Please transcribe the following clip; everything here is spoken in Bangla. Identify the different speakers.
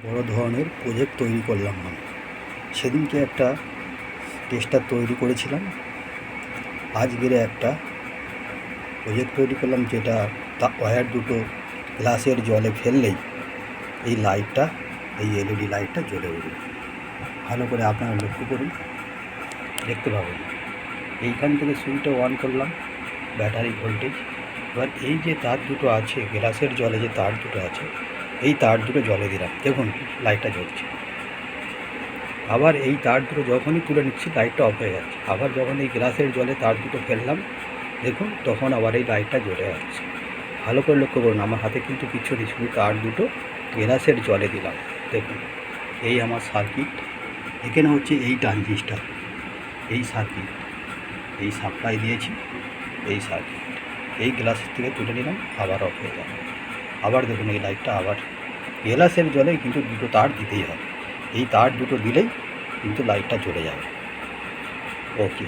Speaker 1: বড় ধরনের প্রজেক্ট তৈরি করলাম আমি। সেদিনকে একটা টেস্টার তৈরি করেছিলাম, আজকের একটা প্রজেক্ট তৈরি করলাম যেটা ওয়্যার দুটো গ্লাসের জলে ফেললেই এই লাইটটা, এই এলইডি লাইটটা জ্বলে উঠবে। ভালো করে আপনারা লক্ষ্য করুন, দেখতে পাবেন। এইখান থেকে সুইচটা অন করলাম, ব্যাটারি ভোল্টেজ। এবার এই যে তার দুটো আছে, গ্লাসের জলে যে তার দুটো আছে, এই তার দুটো জলে দিলাম, দেখুন লাইটটা জ্বলছে। আবার এই তার দুটো যখনই তুলে নিচ্ছি লাইটটা অফ হয়ে যাচ্ছে। আবার যখন এই গ্লাসের জলে তার দুটো ফেললাম, দেখুন তখন আবার এই লাইটটা জ্বলে যাচ্ছে। ভালো করে লক্ষ্য করুন, আমার হাতে কিন্তু কিছু নেই, শুধু তার দুটো গ্লাসের জলে দিলাম। দেখুন এই আমার সার্কিট। এখানে হচ্ছে এই ট্রানজিস্টার, এই সার্কিট, এই সাপ্লাই দিয়েছি, এই সার্কিট। এই গ্লাসের থেকে তুলে নিলাম, আবার অফ হয়ে গেল। আবার দেখুন এই লাইটটা আবার গ্লাসের জলে কিন্তু দুটো তার দিতেই হবে। এই তার দুটো দিলেই কিন্তু লাইটটা জ্বলে যাবে। ওকে।